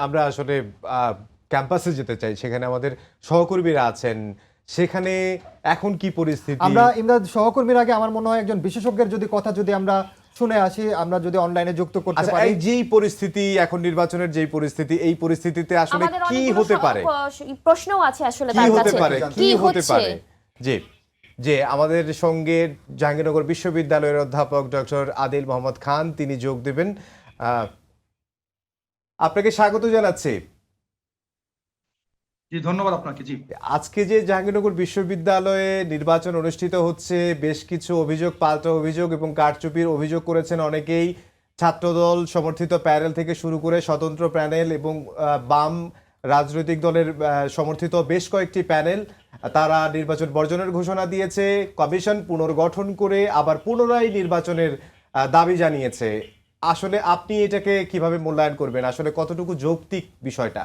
আমরা আসলে ক্যাম্পাসে যেতে চাই, সেখানে আমাদের সহকর্মীরা আছেন। সেখানে এখন কি পরিস্থিতি? আমরা ইমদাদ সহকর্মীর আগে আমার মনে হয় একজন বিশেষজ্ঞের যদি কথা যদি আমরা শুনে আসি, আমরা যদি অনলাইনে যুক্ত করতে আচ্ছা, পারি। এই যেই পরিস্থিতি, এখন নির্বাচনের যেই পরিস্থিতি, এই পরিস্থিতিতে আসলে আমাদের কি অনেকগুলো হতে পারে? প্রশ্নও আছে আসলে কি তার হতে কাছে। পারে? কি কি হতে হচ্ছে? পারে? জি, যে আমাদের সঙ্গে জাহাঙ্গীরনগর বিশ্ববিদ্যালয়ের অধ্যাপক ডক্টর আদিল মোহাম্মদ খান তিনি যোগ দেবেন। আহ, আপনাকে স্বাগত জানাচ্ছি। জি, ধন্যবাদ আপনাকে। জি, আজকে যে জাহাঙ্গীরনগর বিশ্ববিদ্যালয়ে নির্বাচন অনুষ্ঠিত হচ্ছে, বেশ কিছু অভিযোগ, পাল্টা অভিযোগ এবং কারচুপির অভিযোগ করেছেন অনেকেই। ছাত্রদল সমর্থিত প্যানেল থেকে শুরু করে স্বতন্ত্র প্যানেল এবং বাম রাজনৈতিক দলের সমর্থিত বেশ কয়েকটি প্যানেল তারা নির্বাচন বর্জনের ঘোষণা দিয়েছে। কমিশন পুনর্গঠন করে আবার পুনরায় নির্বাচনের দাবি জানিয়েছে। আসলে আপনি এটাকে কিভাবে মূল্যায়ন করবেন? আসলে কতটুকু যৌক্তিক বিষয়টা?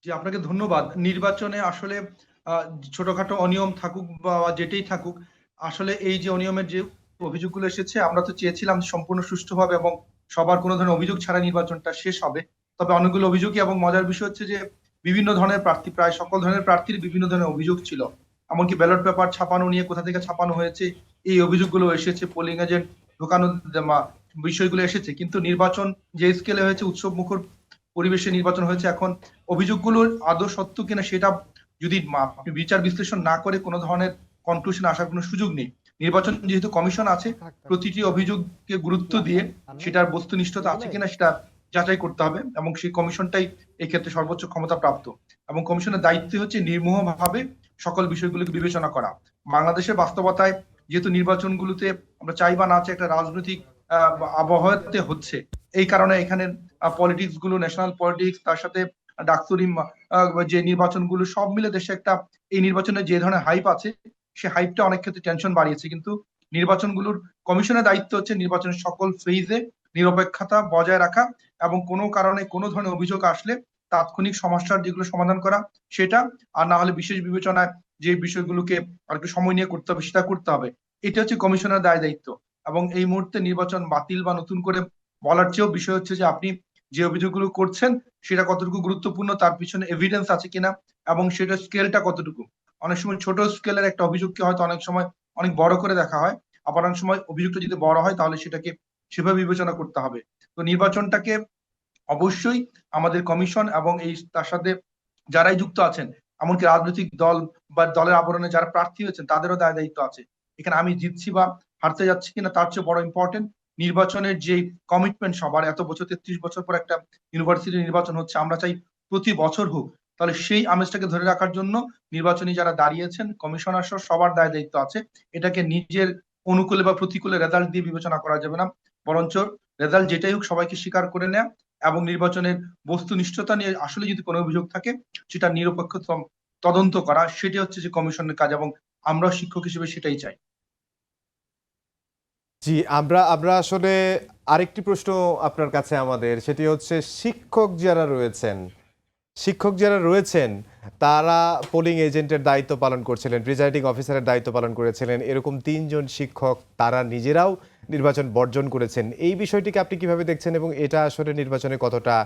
জি, আপনাকে ধন্যবাদ। নির্বাচনে আসলে আহ, ছোটখাটো অনিয়ম থাকুক বা যেটাই থাকুক, আসলে এই যে অনিয়মের যে অভিযোগগুলো এসেছে, আমরা তো চেয়েছিলাম সম্পূর্ণ সুষ্ঠুভাবে এবং সবার কোনো ধরনের অভিযোগ ছাড়া নির্বাচনটা শেষ হবে। তবে অনেকগুলো অভিযোগই, এবং মজার বিষয় হচ্ছে যে বিভিন্ন ধরনের প্রার্থী, প্রায় সকল ধরনের প্রার্থীর বিভিন্ন ধরনের অভিযোগ ছিল। এমনকি ব্যালট পেপার ছাপানো নিয়ে কোথা থেকে ছাপানো হয়েছে এই অভিযোগগুলো এসেছে, পোলিং এজেন্ট ঢোকানো বিষয়গুলো এসেছে। কিন্তু নির্বাচন যে স্কেলে হয়েছে, উৎসব মুখর পরিবেশে নির্বাচন হয়েছে, এখন অভিযোগগুলোর আদৌ সত্য কিনা সেটা যদি আপনি বিচার বিশ্লেষণ না করে কোনো ধরনের কনক্লুশন আসার কোনো সুযোগ নেই। নির্বাচন যেহেতু কমিশন আছে, প্রতিটি অভিযোগকে গুরুত্ব দিয়ে সেটার বস্তুনিষ্ঠতা আছে কিনা সেটা যাচাই করতে হবে, এবং সেই কমিশনটাই এই ক্ষেত্রে সর্বোচ্চ ক্ষমতা প্রাপ্ত। এবং কমিশনের দায়িত্ব হচ্ছে নির্মোহভাবে সকল বিষয়গুলোকে বিবেচনা করা। বাংলাদেশের বাস্তবতায় যেহেতু নির্বাচনগুলোতে আমরা চাই বা না চাই একটা রাজনৈতিক আবহাওয়াতে হচ্ছে, এই কারণে এখানে পলিটিক্স গুলো, ন্যাশনাল পলিটিক্স, তার সাথে ডাকসুরি যে নির্বাচনগুলো সব মিলে দেশে একটা, এই নির্বাচনে যে ধরনের হাইপ আছে, সে হাইপটা অনেক ক্ষেত্রে টেনশন বাড়িয়েছে। কিন্তু নির্বাচনগুলোর কমিশনের দায়িত্ব হচ্ছে নির্বাচনের সকল ফেজে নিরপেক্ষতা বজায় রাখা, এবং কোনো কারণে কোনো ধরনের অভিযোগ আসলে তাৎক্ষণিক সমস্যার যেগুলো সমাধান করা সেটা, আর না হলে বিশেষ বিবেচনায় যে বিষয়গুলোকে আর একটু সময় নিয়ে করতে হবে সেটা করতে হবে। এটা হচ্ছে কমিশনের দায়িত্ব। এবং এই মুহূর্তে নির্বাচন বাতিল বা নতুন করে বলার চেয়েও বিষয় হচ্ছে যে আপনি যে অভিযোগগুলো করছেন সেটা কতটুকু গুরুত্বপূর্ণ, তার পিছনে এভিডেন্স আছে কিনা, এবং সেটা স্কেলটা কতটুকু। অনেক সময় ছোট স্কেলের একটা অভিযোগকে হয়তো অনেক সময় অনেক বড় করে দেখা হয়, আবার অনেক সময় অভিযোগটা যদি বড় হয় তাহলে সেটাকে সেভাবে বিবেচনা করতে হবে। তো নির্বাচনটাকে অবশ্যই আমাদের কমিশন এবং এই তার সাথে যারাই যুক্ত আছেন, এমনকি রাজনৈতিক দল বা দলের আবরণে যারা প্রার্থী হয়েছেন, তাদেরও দায়িত্ব আছে। এখানে আমি জিতছি বা হারতে যাচ্ছি কিনা তার চেয়ে বড় ইম্পর্টেন্ট নির্বাচনের যে কমিটমেন্ট, সবার এত বছর, 33 বছর পর একটা ইউনিভার্সিটি নির্বাচন হচ্ছে, আমরা চাই প্রতি বছর হোক। তাহলে সেই আমেজটাকে ধরে রাখার জন্য নির্বাচনী যারা দাঁড়িয়েছেন, কমিশনার সহ সবার দায়িত্ব আছে। এটাকে নিজের অনুকূলে বা প্রতিকূলে রেজাল্ট দিয়ে বিবেচনা করা যাবে না, বরঞ্চ রেজাল্ট যেটাই হোক সবাইকে স্বীকার করে নেয়া, এবং নির্বাচনের বস্তুনিষ্ঠতা নিয়ে আসলে যদি কোনো অভিযোগ থাকে সেটা নিরপেক্ষ তদন্ত করা, সেটা হচ্ছে যে কমিশনের কাজ, এবং আমরা শিক্ষক হিসেবে সেটাই চাই। জি, আমরা আমরা আসলে আরেকটি প্রশ্ন আপনার কাছে আমাদের, সেটি হচ্ছে শিক্ষক যারা রয়েছেন তারা পোলিং এজেন্টের দায়িত্ব পালন করছিলেন, প্রিজাইডিং অফিসারের দায়িত্ব পালন করেছিলেন, এরকম 3 জন শিক্ষক তারা নিজেরাও নির্বাচন বর্জন করেছেন। এই বিষয়টিকে আপনি কিভাবে দেখছেন এবং এটা আসলে নির্বাচনে কতটা,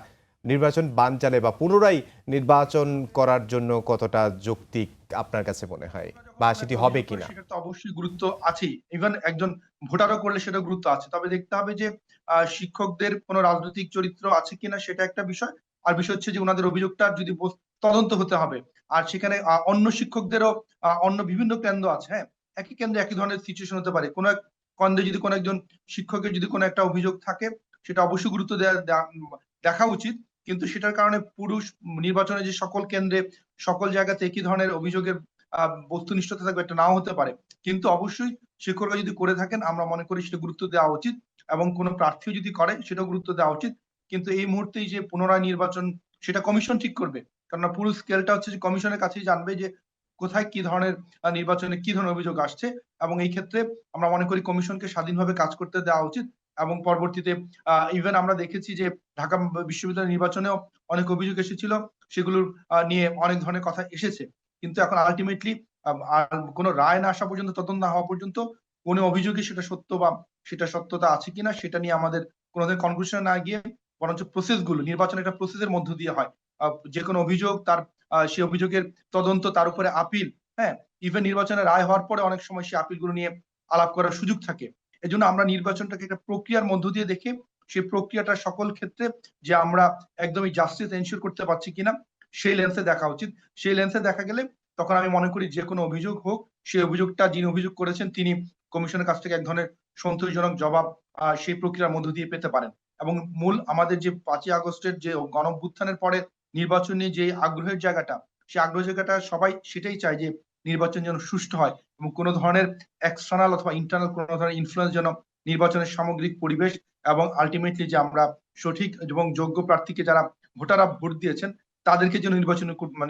নির্বাচন বানচালে বা পুনরায় নির্বাচন করার জন্য কতটা যৌক্তিক আপনার কাছে মনে হয়, বা যখন সেটি একটা হবে অভিযোগ করে কিনা? সেটা তো অবশ্যই গুরুত্ব আছেই, ইভেন একজন ভোটারও করলে সেটা গুরুত্ব আছে। তবে দেখতে হবে যে শিক্ষকদের কোনো রাজনৈতিক চরিত্র আছে কিনা সেটা একটা বিষয়। আর বিষয় হচ্ছে যে ওনাদের অভিযোগটা যদি তদন্ত হতে হবে। আর সেখানে অন্য শিক্ষকদেরও অন্য বিভিন্ন কেন্দ্র আছে, হ্যাঁ, একই কেন্দ্রে একই ধরনের সিচুয়েশন হতে পারে। কোনো এক কেন্দ্রে যদি কোনো একজন শিক্ষকের যদি কোনো একটা অভিযোগ থাকে, সেটা অবশ্যই গুরুত্ব দেখা উচিত। কিন্তু সেটার কারণে পুরুষ নির্বাচনে যে সকল কেন্দ্রে সকল জায়গাতে একই ধরনের অভিযোগের বস্তুনিষ্ঠতা থাকবে এটা নাও হতে পারে। কিন্তু অবশ্যই শিক্ষকরা যদি করে থাকেন, আমরা মনে করি সেটা গুরুত্ব দেওয়া উচিত, এবং কোনো প্রার্থীও যদি করে সেটাও গুরুত্ব দেওয়া উচিত। কিন্তু এই মুহূর্তে যে পুনরায় নির্বাচন, সেটা কমিশন ঠিক করবে। কেননা পুরো স্কেলটা হচ্ছে যে কমিশনের কাছেই জানবে যে কোথায় কি ধরনের নির্বাচনে কি ধরনের অভিযোগ আসছে। এবং এই ক্ষেত্রে আমরা মনে করি কমিশনকে স্বাধীনভাবে কাজ করতে দেওয়া উচিত। এবং পরবর্তীতে ইভেন আমরা দেখেছি যে ঢাকা বিশ্ববিদ্যালয় নির্বাচনেও অনেক অভিযোগ এসেছিল, সেগুলোর নিয়ে অনেক ধরনের কথা এসেছে। কিন্তু এখন আলটিমেটলি আর কোনো রায় না আসা পর্যন্ত, তদন্ত না হওয়া পর্যন্ত কোনো অভিযোগে সেটা সত্য বা সেটা সত্যতা আছে কিনা সেটা নিয়ে আমাদের কোনো ধরনের কনক্লুশনে না গিয়ে বরঞ্চ প্রসেসগুলো, নির্বাচন একটা প্রসেসের মধ্য দিয়ে হয়। যে কোনো অভিযোগ তার সেই অভিযোগের তদন্ত, তার উপরে আপিল, হ্যাঁ, ইভেন নির্বাচনের রায় হওয়ার পরে অনেক সময় সেই আপিলগুলো নিয়ে আলাপ করার সুযোগ থাকে। এজন্য আমরা নির্বাচনটাকে একটা প্রক্রিয়ার মধ্য দিয়ে দেখে সেই প্রক্রিয়াটা সকল ক্ষেত্রে যে আমরা একদমই জাস্টিস এনশিওর করতে পারছি কিনা সেই লেন্সে দেখা উচিত। সেই লেন্সে দেখা গেলে তখন আমি মনে করি যে কোনো অভিযোগ হোক, সেই অভিযোগটা যিনি অভিযোগ করেছেন তিনি কমিশনের কাছ থেকে এক ধরনের সন্তোষজনক জবাব সেই প্রক্রিয়ার মধ্য দিয়ে পেতে পারেন। এবং মূল আমাদের যে 5ই আগস্টের যে গণঅভ্যুত্থানের পরে নির্বাচন নিয়ে যে আগ্রহের জায়গাটা, সেই আগ্রহ জায়গাটা সবাই সেটাই চায় যে নির্বাচন যেন সুষ্ঠু হয় এবং কোনো ধরনের এক্সটার্নাল অথবা ইন্টারনাল কোনো ধরনের ইনফ্লুয়েন্স যেন নির্বাচনের সামগ্রিক পরিবেশ এবং আলটিমেটলি যে আমরা সঠিক এবং যোগ্য প্রার্থীকে যারা ভোটাররা ভোট দিয়েছেন তাদেরকে যেন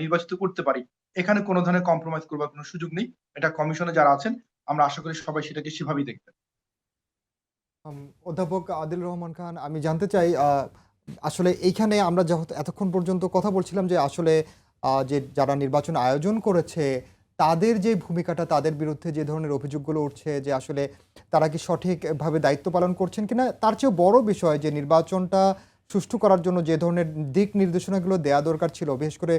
নির্বাচিত করতে পারি, এখানে কোনো ধরনের কম্প্রোমাইজ করবার কোনো সুযোগ নেই। এটা কমিশনে যারা আছেন আমরা আশা করি সবাই সেটাকে সেভাবেই দেখবেন। অধ্যাপক আদিল রহমান খান, আমি জানতে চাই আসলে এইখানে আমরা এতক্ষণ পর্যন্ত কথা বলছিলাম যে আসলে যে যারা নির্বাচন আয়োজন করেছে তাদের যে ভূমিকাটা, তাদের বিরুদ্ধে যে ধরনের অভিযোগগুলো উঠছে যে আসলে তারা কি সঠিকভাবে দায়িত্ব পালন করছেন কিনা, তার চেয়েও বড় বিষয় যে নির্বাচনটা সুষ্ঠু করার জন্য যে ধরনের দিক নির্দেশনাগুলো দেয়া দরকার ছিল, বিশেষ করে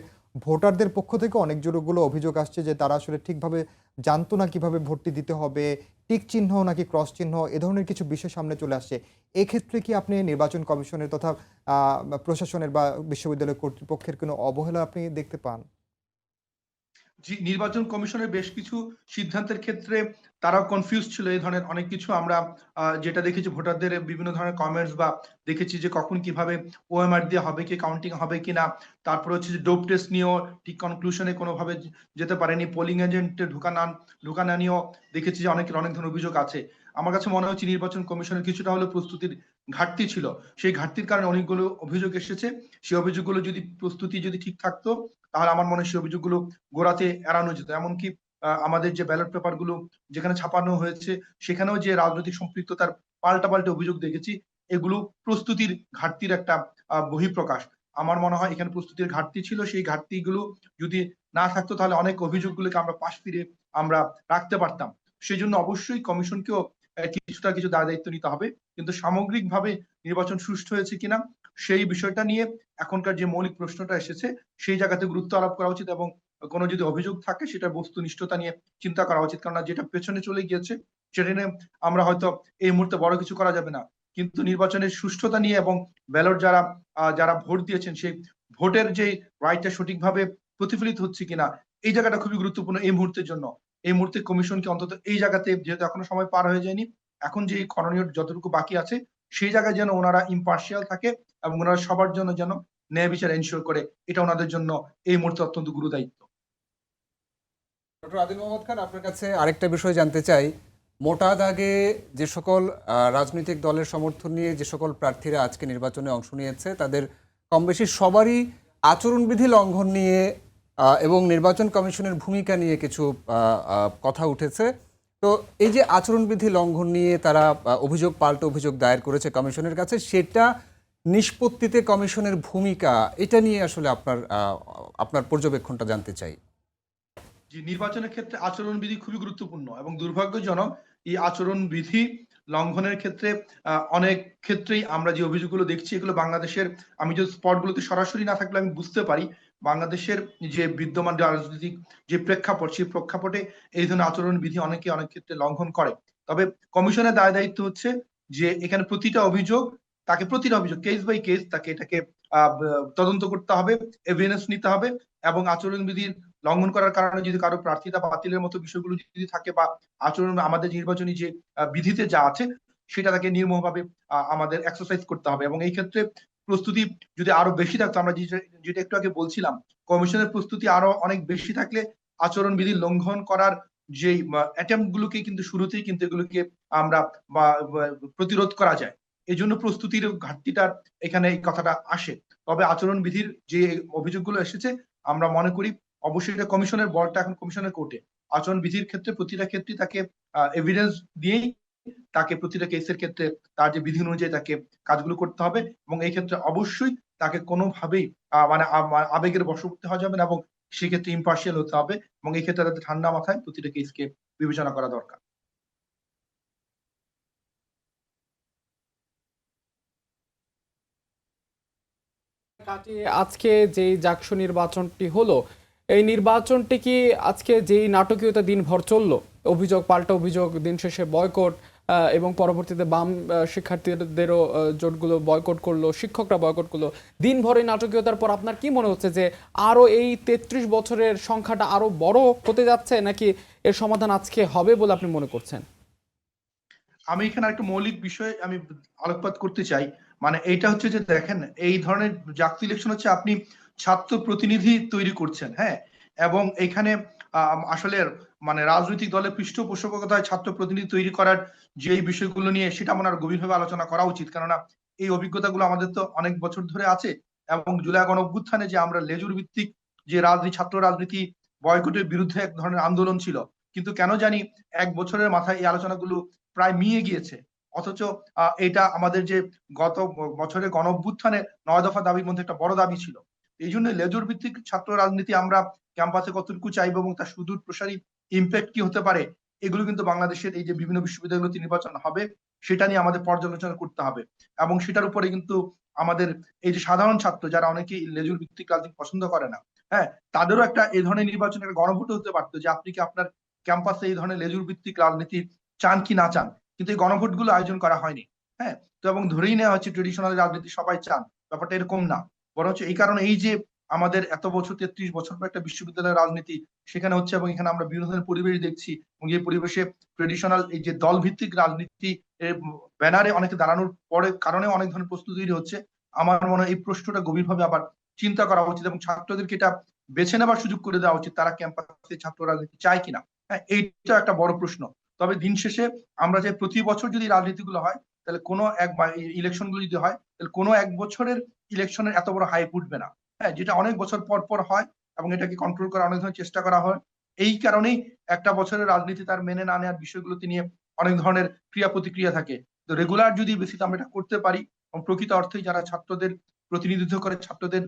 ভোটারদের পক্ষ থেকে অনেকগুলো অভিযোগ আসছে যে তারা আসলে ঠিকভাবে জানতো না কিভাবে ভোটটি দিতে হবে, টিক চিহ্ন নাকি ক্রস চিহ্ন, এ ধরনের কিছু বিষয় সামনে চলে আসছে। এক্ষেত্রে কি আপনি নির্বাচন কমিশনের তথা প্রশাসনের বা বিশ্ববিদ্যালয় কর্তৃপক্ষের কোনো অবহেলা আপনি দেখতে পান? নির্বাচন কমিশনের বেশ কিছু সিদ্ধান্তের ক্ষেত্রে তারাও কনফিউজ ছিল। এই ধরনের অনেক কিছু আমরা যেটা দেখেছি ভোটারদের বিভিন্ন ধরনের কমেন্টস বা দেখেছি যে কখন কিভাবে ওএমআর দিয়ে হবে কি, কাউন্টিং হবে কিনা, তারপর হচ্ছে যে ডোপ টেস্ট নিয়েও ঠিক কনক্লুশনে কোনোভাবে যেতে পারেনি, পোলিং এজেন্ট ঢুকা না নিয়েও দেখেছি যে অনেকের অনেক ধরনের অভিযোগ আছে। আমার কাছে মনে হচ্ছে নির্বাচন কমিশনের কিছুটা হলেও প্রস্তুতির ঘাটতি ছিল। সেই ঘাটতির কারণে অনেকগুলো অভিযোগ এসেছে। সেই অভিযোগগুলো যদি প্রস্তুতি যদি ঠিক থাকতো তাহলে আমার মনে হয় সেই অভিযোগগুলো গোড়াতে এড়ানো যেত। এমনকি আমাদের যে ব্যালট পেপার গুলো যেখানে ছাপানো হয়েছে সেখানেও যে রাজনৈতিক সম্পৃক্ততার পাল্টা অভিযোগ দেখেছি, এগুলো প্রস্তুতির ঘাটতির একটা বহিঃপ্রকাশ। আমার মনে হয় এখানে প্রস্তুতির ঘাটতি ছিল। সেই ঘাটতিগুলো যদি না থাকতো তাহলে অনেক অভিযোগগুলোকে আমরা পাশ ফিরে আমরা রাখতে পারতাম। সেই জন্য অবশ্যই কমিশনকেও কিছু দায় দায়িত্ব নিতে হবে। কিন্তু সামগ্রিকভাবে নির্বাচন সুষ্ঠু হয়েছে কিনা সেই বিষয়টা নিয়ে এখনকার যে মৌলিক প্রশ্নটা এসেছে সেই জায়গাতে গুরুত্ব আরোপ করা উচিত এবং কোনো যদি অভিযোগ থাকে সেটা বস্তুনিষ্ঠতা নিয়ে চিন্তা করা উচিত। কারণ যেটা পেছনে চলে গিয়েছে সেটা নিয়ে আমরা হয়তো এই মুহূর্তে বড় কিছু করা যাবে না, কিন্তু নির্বাচনের সুষ্ঠুতা নিয়ে এবং ব্যালট যারা ভোট দিয়েছেন সেই ভোটের যে রাইটটা সঠিকভাবে প্রতিফলিত হচ্ছে কিনা এই জায়গাটা খুবই গুরুত্বপূর্ণ এই মুহূর্তের জন্য। এই মুহূর্তে কমিশনকে অন্তত এই জায়গাতে, যেহেতু এখনো সময় পার হয়ে যায়নি, এখন যে করণীয় যতটুকু বাকি আছে সেই জায়গায় যেন ওনারা ইম্পার্শিয়াল থাকে এবং ওনারা সবার জন্য যেন ন্যায় বিচার এনশিওর করে, এটা ওনাদের জন্য এই মুহূর্তে অত্যন্ত গুরু দায়িত্ব। ডক্টর আদিল মোহাম্মদ খান, আপনার কাছে আরেকটা বিষয় জানতে চাই। মোটা দাগে যে সকল রাজনৈতিক দলের সমর্থন নিয়ে যে সকল প্রার্থীরা আজকে নির্বাচনে অংশ নিয়েছে তাদের কম বেশি সবারই আচরণবিধি লঙ্ঘন নিয়ে এবং নির্বাচন কমিশনের ভূমিকা নিয়ে কিছু কথা উঠেছে। তো এই যে আচরণবিধি লঙ্ঘন নিয়ে তারা পাল্টা অভিযোগ দায়ের করেছে কমিশনের কাছে, সেটা নিষ্পত্তিতে কমিশনের ভূমিকা, এটা নিয়ে আসলে আপনার পর্যবেক্ষণটা জানতে চাই। যে নির্বাচনের ক্ষেত্রে আচরণবিধি খুবই গুরুত্বপূর্ণ এবং দুর্ভাগ্যজনক এই আচরণবিধি লঙ্ঘনের ক্ষেত্রে অনেক ক্ষেত্রেই আমরা যে অভিযোগগুলো দেখছি এগুলো বাংলাদেশের, আমি যদি স্পটগুলোতে সরাসরি না থাকলে আমি বুঝতে পারি বাংলাদেশের যে বিদ্যমান রাজনৈতিক যে প্রেক্ষাপট সেই প্রেক্ষাপটে এই ধরনের আচরণবিধি অনেক ক্ষেত্রে লঙ্ঘন করে। তবে কমিশনের দায় দায়িত্ব হচ্ছে যে এখানে প্রতিটা অভিযোগ কেস বাই কেস তাকে এটাকে তদন্ত করতে হবে, এভিডেন্স নিতে হবে এবং আচরণবিধির লঙ্ঘন করার কারণে যদি কারো প্রার্থিতা বাতিলের মতো বিষয়গুলো যদি থাকে বা আচরণ আমাদের নির্বাচনী যে বিধিতে যা আছে সেটা তাকে নির্মমভাবে আমাদের এক্সারসাইজ করতে হবে। এবং এই ক্ষেত্রে প্রস্তুতি যদি আরো বেশি থাকতো, আমরা যেটা একটু আগে বলছিলাম, কমিশনের প্রস্তুতি আরো অনেক বেশি থাকলে আচরণবিধি লঙ্ঘন করার যে অ্যাটেম্প গুলোকে কিন্তু শুরুতেই কিন্তু এগুলোকে আমরা প্রতিরোধ করা যায়। এই জন্য প্রস্তুতির ঘাটতিটার এখানে এই কথাটা আসে। তবে আচরণবিধির যে অভিযোগগুলো এসেছে আমরা মনে করি অবশ্যই এটা কমিশনের বলটা এখন কমিশনের কোর্টে। আচরণ বিধির ক্ষেত্রে প্রতিটা ক্ষেত্রে তাকে এভিডেন্স দিয়েই তাকে প্রতিটা কেসের ক্ষেত্রে তার যে বিধি অনুযায়ী তাকে কাজগুলো করতে হবে এবং এই ক্ষেত্রে অবশ্যই তাকে কোনোভাবেই মানে আবেগের বশবর্তী হওয়া যাবে না এবং সেক্ষেত্রে ইম্পার্শিয়াল হতে হবে এবং এই ক্ষেত্রে তাদের ঠান্ডা মাথায় প্রতিটা কেসকে বিবেচনা করা দরকার। কাটিয়ে আজকে যেই জাকসু নির্বাচনটি হলো, এই নির্বাচনটি কি আজকে যেই নাটকীয়তা দিনভর চললো, অভিযোগ পাল্টা অভিযোগ, দিন শেষে বয়কট এবং পরবর্তীতে বাম শিক্ষার্থীদেরও জোটগুলো বয়কট করলো, শিক্ষকরা বয়কট করলো, দিনভর এই নাটকীয়তার পর আপনার কি মনে হচ্ছে যে আরও এই 33 বছরের সংখ্যাটা আরও বড় হতে যাচ্ছে, নাকি এর সমাধান আজকে হবে বলে আপনি মনে করছেন? আমি এখানে একটা মৌলিক বিষয় আমি আলোকপাত করতে চাই। মানে এইটা হচ্ছে যে দেখেন, এই ধরনের জাতীয় ইলেকশন হচ্ছে আপনি ছাত্র প্রতিনিধি তৈরি করছেন, হ্যাঁ, এবং এখানে আসলে মানে রাজনৈতিক দলের পৃষ্ঠপোষকতায় ছাত্র প্রতিনিধি তৈরি করার যে এই বিষয়গুলো নিয়ে সেটা মনে হয় গভীরভাবে আলোচনা করা উচিত, কেননা এই অভিজ্ঞতাগুলো আমাদের তো অনেক বছর ধরে আছে। এবং জুলাই গণ অভ্যুত্থানে যে আমরা লেজুর ভিত্তিক যে রাজনীতি, ছাত্র রাজনীতি বয়কটের বিরুদ্ধে এক ধরনের আন্দোলন ছিল, কিন্তু কেন জানি 1 বছরের মাথায় এই আলোচনাগুলো প্রায় মিয়ে গিয়েছে। অথচ এটা আমাদের যে গত বছরের গণ অভ্যুত্থানে 9 দফা দাবির মধ্যে একটা বড় দাবি ছিল। এই জন্য লেজুর ভিত্তিক ছাত্র রাজনীতি আমরা ক্যাম্পাসে কতটুকু চাইবো এবং তার সুদূর প্রসারী ইম্প্যাক্ট কি হতে পারে, এগুলো কিন্তু বাংলাদেশের এই যে বিভিন্ন বিশ্ববিদ্যালয়গুলোতে নির্বাচন হবে সেটা নিয়ে আমাদের পর্যালোচনা করতে হবে। এবং সেটার উপরে কিন্তু আমাদের এই যে সাধারণ ছাত্র যারা অনেকেই লেজুর ভিত্তিক রাজনীতি পছন্দ করে না, হ্যাঁ, তাদেরও একটা এই ধরনের নির্বাচনের গণভোট হতে পারতো যে আপনি কি আপনার ক্যাম্পাসে এই ধরনের লেজুর ভিত্তিক রাজনীতি চান কি না চান। কিন্তু এই গণভোট গুলো আয়োজন করা হয়নি, হ্যাঁ। তো এবং ধরেই নেওয়া হচ্ছে ট্রেডিশনাল রাজনীতি সবাই চান, ব্যাপারটা এরকম না। বরঞ্চ এই কারণে এই যে আমাদের এত বছর 33 বছর পর একটা বিশ্ববিদ্যালয়ের রাজনীতি সেখানে হচ্ছে, এবং এখানে আমরা বিভিন্ন ধরনের পরিবেশ দেখছি, এবং এই পরিবেশে ট্রেডিশনাল এই যে দল ভিত্তিক রাজনীতি ব্যানারে অনেকে দাঁড়ানোর পরে কারণে অনেক ধরনের প্রস্তুতি তৈরি হচ্ছে। আমার মনে হয় এই প্রশ্নটা গভীরভাবে আবার চিন্তা করা উচিত এবং ছাত্রদেরকে এটা বেছে নেবার সুযোগ করে দেওয়া উচিত, তারা ক্যাম্পাসে ছাত্র রাজনীতি চায় কিনা। হ্যাঁ, এইটা একটা বড় প্রশ্ন। তবে দিন শেষে আমরা যে প্রতি বছর যদি রাজনীতিগুলো হয়, তাহলে কোনো এক ইলেকশন গুলো যদি হয়, তাহলে কোনো 1 বছরের ইলেকশনের এত বড় হাইপ উঠবে না। হ্যাঁ, যেটা অনেক বছর পর পর হয় এবং এটাকে কন্ট্রোল করার অনেক ধরনের চেষ্টা করা হয়। এই কারণেই একটা বছরের রাজনীতি তার মেনে না নেওয়ার বিষয়গুলোতে নিয়ে অনেক ধরনের ক্রিয়া প্রতিক্রিয়া থাকে। তো রেগুলার যদি বেসিসে আমরা এটা করতে পারি এবং প্রকৃত অর্থেই যারা ছাত্রদের প্রতিনিধিত্ব করে, ছাত্রদের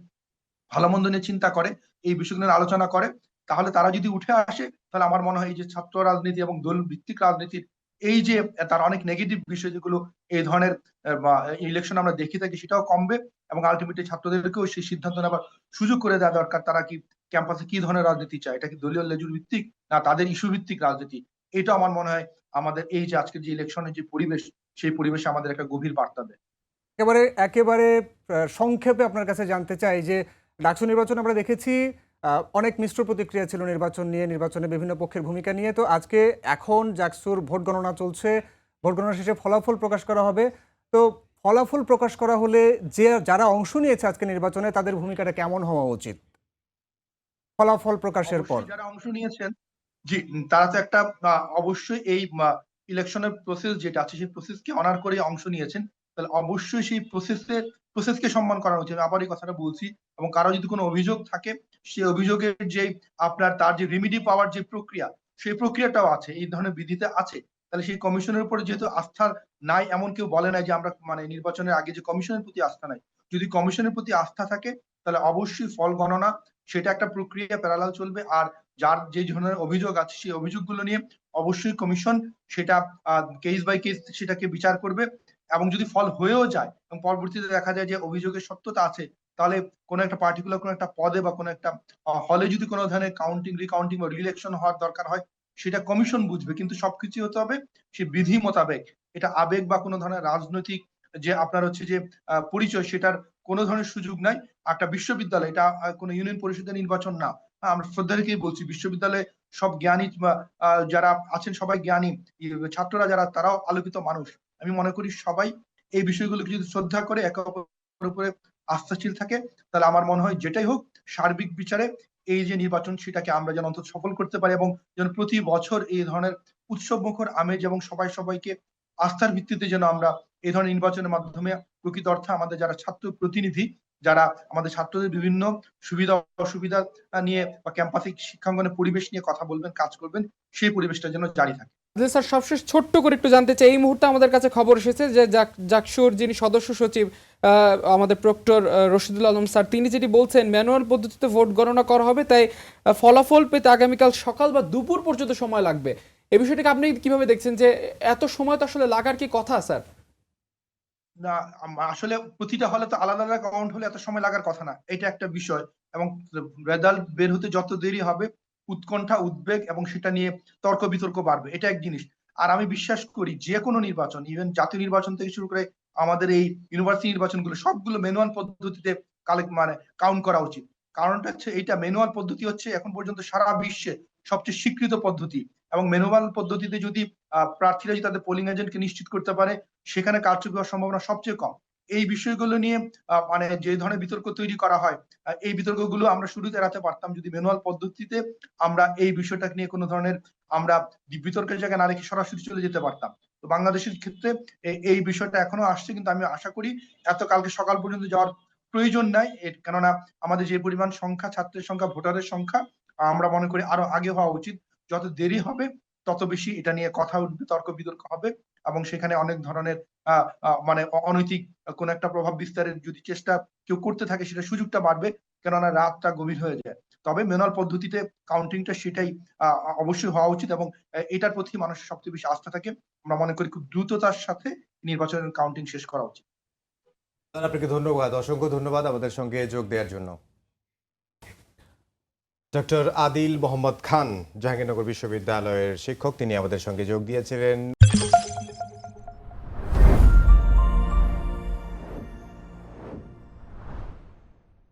ভালো মন্দ নিয়ে চিন্তা করে, এই বিষয়গুলো নিয়ে আলোচনা করে, তাহলে তারা যদি উঠে আসে, তাহলে আমার মনে হয় এই যে ছাত্র রাজনীতি এবং দল ভিত্তিক রাজনীতির এই যে তার অনেক নেগেটিভ বিষয় যেগুলো এই ধরনের ইলেকশন আমরা দেখে থাকি সেটাও কমবে। এবং আলটিমেটলি ছাত্রদেরকেও সেই সিদ্ধান্ত নেবার সুযোগ করে দেওয়া দরকার, তারা কি ক্যাম্পাসে কি ধরনের রাজনীতি চায়, এটা কি দলীয় লেজুর ভিত্তিক না তাদের ইস্যু ভিত্তিক রাজনীতি। এটা আমার মনে হয় আমাদের এই যে আজকের যে ইলেকশনের যে পরিবেশ, সেই পরিবেশে আমাদের একটা গভীর বার্তা দেয়। একেবারে একেবারে সংক্ষেপে আপনার কাছে জানতে চাই যে ডাকসু নির্বাচন আমরা দেখেছি অনেক মিশ্র প্রতিক্রিয়া ছিল নির্বাচন নিয়ে, নির্বাচনে বিভিন্ন পক্ষের ভূমিকা নিয়ে। তো আজকে এখন জাকসুর ভোট গণনা চলছে, ভোট গণনা শেষে ফলাফল প্রকাশ করা হবে। তো ফলাফল প্রকাশ করা হলে যারা অংশ নিয়েছে আজকে নির্বাচনে তাদের ভূমিকাটা কেমন হওয়া উচিত ফলাফল প্রকাশের পর? যারা অংশ নিয়েছেন, জি, তারা তো একটা অবশ্যই এই ইলেকশনের প্রসেস যেটা আছে সেই প্রসেসকে অনার করে অংশ নিয়েছেন, তাহলে অবশ্যই সেই প্রসেসকে সম্মান করা উচিত। আমি আবার এই কথাটা বলছি। এবং কারো যদি কোনো অভিযোগ থাকে, সেই অভিযোগের যে আপনার তার যে রেমিডি পাওয়ার যে প্রক্রিয়া, সেই প্রক্রিয়াটাও আছে, এই ধরনের বিধিতে আছে। তাহলে সেই কমিশনের উপরে যেহেতু আস্থা নাই, এমন কেউ বলে নাই যে আমরা মানে নির্বাচনের আগে যে কমিশনের প্রতি আস্থা নাই। যদি কমিশনের প্রতি আস্থা থাকে, তাহলে অবশ্যই ফল গণনা সেটা একটা প্রক্রিয়া প্যারালাল চলবে। আর যার যে ধরনের অভিযোগ আছে সেই অভিযোগগুলো নিয়ে অবশ্যই কমিশন সেটা কেস বাই কেস সেটাকে বিচার করবে। এবং যদি ফল হয়েও যায় এবং পরবর্তীতে দেখা যায় যে অভিযোগের সত্যতা আছে, তাহলে কোনো একটা পার্টিকুলার কোনো একটা পদে বা কোনো একটা হলে যদি কোনো ধরনের কাউন্টিং, রিকাউন্টিং বা রিইলেকশন হওয়ার দরকার হয়, সেটা কমিশন বুঝবে। কিন্তু সবকিছু হতে হবে সে বিধি মোতাবেক। এটা আবেগ বা কোনো ধরনের রাজনৈতিক যে আপনার হচ্ছে যে পরিচয়, সেটার কোনো ধরনের সুযোগ নাই। একটা বিশ্ববিদ্যালয়, এটা কোনো ইউনিয়ন পরিষদের নির্বাচন না। আমরা শ্রদ্ধারেই বলছি, বিশ্ববিদ্যালয়ে সব জ্ঞানী যারা আছেন সবাই জ্ঞানী, ছাত্ররা যারা তারাও আলোকিত মানুষ। আমি মনে করি সবাই এই বিষয়গুলোকে যদি শ্রদ্ধা করে, একে অপরের উপরে আস্থাশীল থাকে, তাহলে আমার মনে হয় যেটাই হোক সার্বিক বিচারে এই যে নির্বাচন সেটাকে আমরা যেন অন্তত সফল করতে পারি, এবং যেন প্রতি বছর এই ধরনের উৎসব মুখর আমেজ এবং সবাই সবাইকে আস্থার ভিত্তিতে যেন আমরা এই ধরনের নির্বাচনের মাধ্যমে প্রকৃত অর্থে আমাদের যারা ছাত্র প্রতিনিধি, যারা আমাদের ছাত্রদের বিভিন্ন সুবিধা অসুবিধা নিয়ে বা ক্যাম্পাসিক শিক্ষাঙ্গনের পরিবেশ নিয়ে কথা বলবেন, কাজ করবেন, সেই পরিবেশটা যেন জারি থাকে। স্যার, সবশেষ ছোট্ট করে একটু জানতে চাই, এই মুহূর্তে আমাদের কাছে খবর এসেছে যে জাকসুর যিনি সদস্য সচিব আমাদের প্রক্টর রশিদুল আলম স্যার, তিনি যেটি বলছেন ম্যানুয়াল পদ্ধতিতে ভোট গণনা করা হবে, তাই ফলাফল পেতে আগামীকাল সকাল বা দুপুর পর্যন্ত সময় লাগবে। এই বিষয়টাকে আপনি কিভাবে দেখছেন যে এত সময় তো আসলে লাগার কি কথা স্যার? না, আসলে প্রতিটা হলে তো আলাদা আলাদা কাউন্ট হলে এত সময় লাগার কথা না, এটা একটা বিষয়। এবং রেজাল্ট বের হতে যত দেরি হবে, উৎকণ্ঠা, উদ্বেগ এবং সেটা নিয়ে তর্ক বিতর্ক বাড়বে, এটা এক জিনিস। আর আমি বিশ্বাস করি যে কোনো নির্বাচন, ইভেন জাতীয় নির্বাচন থেকে শুরু করে আমাদের এই ইউনিভার্সিটি নির্বাচনগুলো সবগুলো ম্যানুয়াল পদ্ধতিতে কাউন্ট করা উচিত। কারণটা হচ্ছে এইটা, ম্যানুয়াল পদ্ধতি হচ্ছে এখন পর্যন্ত সারা বিশ্বে সবচেয়ে স্বীকৃত পদ্ধতি। এবং ম্যানুয়াল পদ্ধতিতে যদি প্রার্থীরা যদি তাদের পোলিং এজেন্টকে নিশ্চিত করতে পারে, সেখানে কারচুপি হওয়ার সম্ভাবনা সবচেয়ে কম। এই বিষয়গুলো নিয়ে যে ধরনের বিতর্ক তৈরি করা হয়, এই বিতর্কগুলো আমরা শুরুতে এড়াতে পারতাম যদি ম্যানুয়াল পদ্ধতিতে আমরা এই বিষয়টা নিয়ে কোনো ধরনের আমরা বিতর্কের জায়গায় না রেখে সরাসরি চলে যেতে পারতাম। তো বাংলাদেশের ক্ষেত্রে এই বিষয়টা এখনো আসছে, কিন্তু আমি আশা করি এত কালকে সকাল পর্যন্ত যাওয়ার প্রয়োজন নাই। কেননা আমাদের যে পরিমাণ সংখ্যা, ছাত্রের সংখ্যা, ভোটারের সংখ্যা, আমরা মনে করি আরো আগে হওয়া উচিত। যত দেরি হবে তত বেশি এটা নিয়ে কথা উঠবে, তর্ক বিতর্ক হবে, এবং সেখানে অনেক ধরনের অনৈতিক কোন একটা প্রভাব বিস্তারের যদি চেষ্টা কেউ করতে থাকে, সেটা সুযোগটা বাড়বে, কেননা রাতটা গভীর হয়ে যায়। তবে ম্যানুয়াল পদ্ধতিতে কাউন্টিংটা সেটাই অবশ্যই হওয়া উচিত, এবং এটার প্রতি মানুষের সবচেয়ে বেশি আস্থা থাকে। আমরা মনে করি খুব দ্রুততার সাথে নির্বাচনের কাউন্টিং শেষ করা উচিত। আপনাকে ধন্যবাদ, অসংখ্য ধন্যবাদ আমাদের সঙ্গে যোগ দেওয়ার জন্য। ডক্টর আদিল মোহাম্মদ খান, জাহাঙ্গীরনগর বিশ্ববিদ্যালয়ের শিক্ষক, তিনি আমাদের সঙ্গে যোগ দিয়েছিলেন।